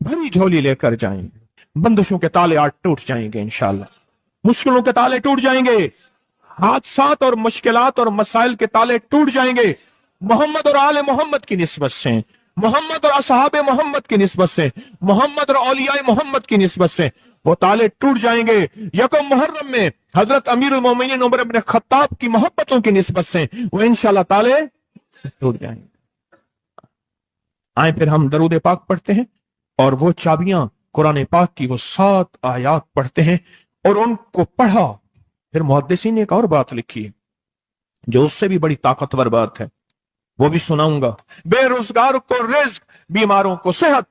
भरी झोली लेकर जाएंगे। बंदिशों के ताले आज टूट जाएंगे इंशाअल्लाह, मुश्किलों के ताले टूट जाएंगे, हादसात और मुश्किलात और मसाइल के ताले टूट जाएंगे। मोहम्मद और आले मोहम्मद की निस्बत से, मोहम्मद और असहाबे मोहम्मद की निस्बत से, मोहम्मद और औलियाए मोहम्मद की निस्बत से वो ताले टूट जाएंगे। यकम मुहर्रम में हजरत अमीरुल मोमिनीन उमर इब्न खत्ताब की मोहब्बतों की निस्बत से वो इंशाअल्लाह ताले टूट जाएंगे। आए फिर हम दरूद पाक पढ़ते हैं और वो चाबियां कुरान पाक की वो 7 आयात पढ़ते हैं और उनको पढ़ा। फिर मुहद्दिसीन ने एक और बात लिखी है जो उससे भी बड़ी ताकतवर बात है, वो भी सुनाऊंगा। बेरोजगार को रिज्क, बीमारों को सेहत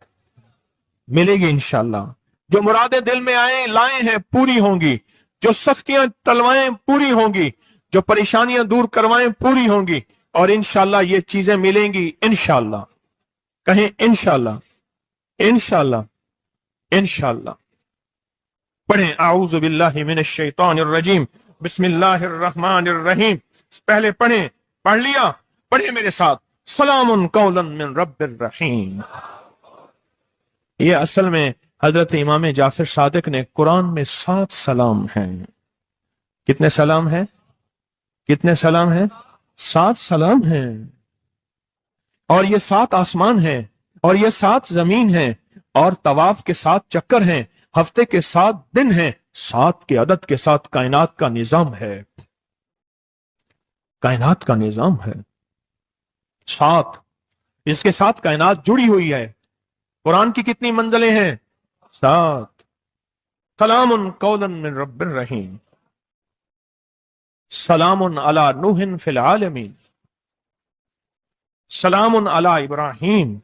मिलेगी इंशाअल्लाह। जो मुरादें दिल में आए लाए हैं पूरी होंगी, जो सख्तियां टलवाएं पूरी होंगी, जो परेशानियां दूर करवाएं पूरी होंगी और इंशाअल्लाह ये चीजें मिलेंगी इंशाअल्लाह। कहें इंशाअल्लाह, इंशाअल्लाह, इंशाअल्लाह। पढ़ें आऊज़ु बिल्लाहि मिनश शैतानिर रजीम, बिस्मिल्लाहिर रहमानिर रहीम। पहले पढ़ें, पढ़ लिया, पढ़े मेरे साथ, सलामुन कौलन मिन रब्बिर रहीम। ये असल में हजरत इमाम जाफर सादिक ने कुरान में 7 सलाम हैं। कितने सलाम हैं? कितने सलाम हैं? 7 सलाम हैं। और ये 7 आसमान हैं और ये 7 जमीन हैं और तवाफ के 7 चक्कर हैं, हफ्ते के 7 दिन हैं, 7 के अदद के साथ कायनात का निजाम है। कायनात का निजाम है 7, इसके साथ कायनात जुड़ी हुई है। कुरान की कितनी मंजिलें हैं? 7। सलामुन कौलन मिन रब्बिर रहीम, सलामुन अला नूहिन फिल आलमीन, सलामुन अला इब्राहीम,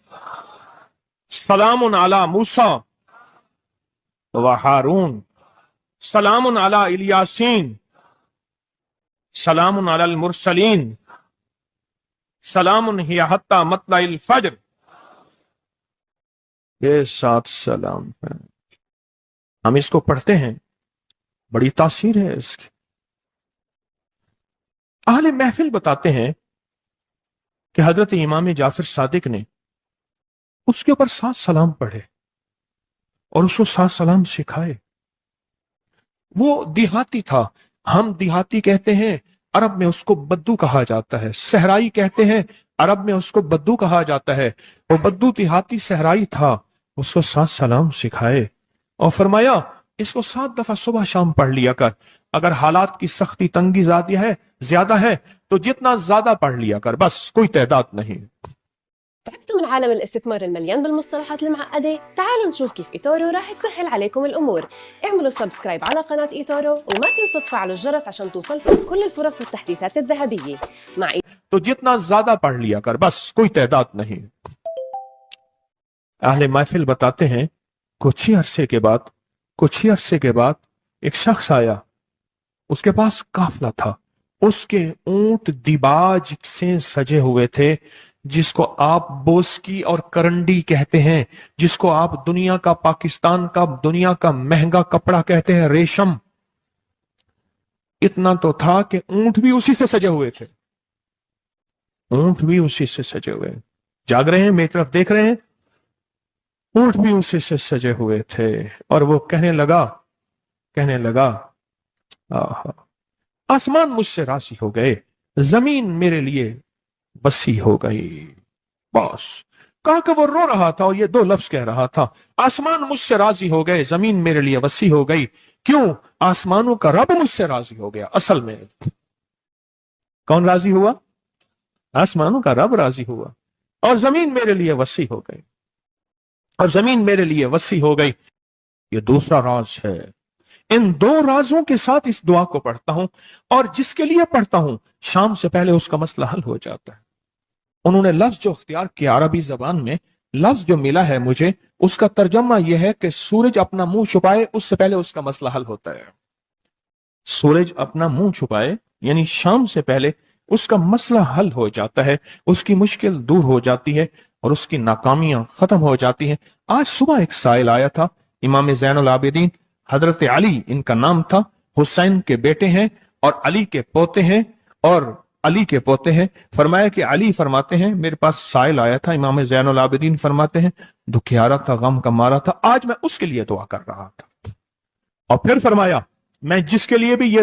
सलामुन अला मूसा व हारून, सलामुन अला इलियासीन, सलामुन अलल मुरसलीन, सलामुन हिया हत्ता मतलाइल फज्र। ये 7 सलाम हैं। हम इसको पढ़ते हैं, बड़ी तासीर है इसकी। अहले महफिल बताते हैं कि हजरत इमाम जाफर सादिक ने उसके ऊपर 7 सलाम पढ़े और उसको 7 सलाम सिखाए। वो देहाती था, हम देहाती कहते हैं, अरब में उसको बद्दू कहा जाता है। सहराई कहते हैं, अरब में उसको बद्दू कहा जाता है। वो बद्दू देहाती सहराई था, उसको 7 सलाम सिखाए और फरमाया इसको 7 दफा सुबह शाम पढ़ लिया कर। अगर हालात की सख्ती तंगी ज्यादा है तो जितना ज्यादा पढ़ लिया कर, बस कोई तादाद नहीं। تعبتوا من عالم الاستثمار المليان بالمصطلحات المعقدة؟ تعالوا نشوف كيف إيتورو راح تسهل عليكم الأمور. اعملوا سبسكرايب على قناة إيتورو وما تنسوا تفعلوا الجرس عشان توصلكم كل الفرص والتحديثات الذهبية مع तो जितना ज्यादा पढ़ लिया कर, बस कोई तादाद नहीं। अहले महफिल बताते हैं कुछ ही अरसे के बाद एक शख्स आया, उसके पास काफला था, उसके ऊंट दिबाज से सजे हुए थे, जिसको आप बोस्की और करंडी कहते हैं, जिसको आप दुनिया का, पाकिस्तान का दुनिया का महंगा कपड़ा कहते हैं, रेशम। इतना तो था कि ऊंट भी उसी से सजे हुए थे, ऊंट भी उसी से सजे हुए। जाग रहे हैं, मेरी तरफ देख रहे हैं, ऊंट भी उसी से सजे हुए थे। और वो कहने लगा आहा, आसमान मुझसे राजी हो गए, जमीन मेरे लिए वसी हो गई। बस कहा कि वो रो रहा था और ये 2 लफ्ज कह रहा था, आसमान मुझसे राजी हो गए, जमीन मेरे लिए वसी हो गई। क्यों? आसमानों का रब मुझसे राजी हो गया। असल में कौन राजी हुआ? आसमानों का रब राजी हुआ और जमीन मेरे लिए वसी हो गई, और जमीन मेरे लिए वसी हो गई। ये दूसरा राज है। इन 2 राजों के साथ इस दुआ को पढ़ता हूं और जिसके लिए पढ़ता हूं शाम से पहले उसका मसला हल हो जाता है। उन्होंने लफ्ज जो अख्तियार किया अरबी जबान में, लफ्ज जो मिला है मुझे, उसका तर्जमा यह है कि सूरज अपना मुंह छुपाए उससे पहले उसका मसला हल होता है। सूरज अपना मुंह छुपाए यानी शाम से पहले उसका मसला हल हो जाता है, उसकी मुश्किल दूर हो जाती है और उसकी नाकामियां खत्म हो जाती हैं। आज सुबह एक साइल आया था, इमाम ज़ैनुल आबिदीन हजरत अली इनका नाम था, हुसैन के बेटे हैं और अली के पोते हैं और علی کے پوتے ہیں. فرمایا کہ علی فرماتے ہیں میرے پاس سائل آیا تھا, امام زین العابدین فرماتے ہیں دکھیارا تھا, غم کا مارا تھا, آج میں اس کے لیے دعا کر رہا تھا. اور پھر فرمایا میں جس کے لیے بھی یہ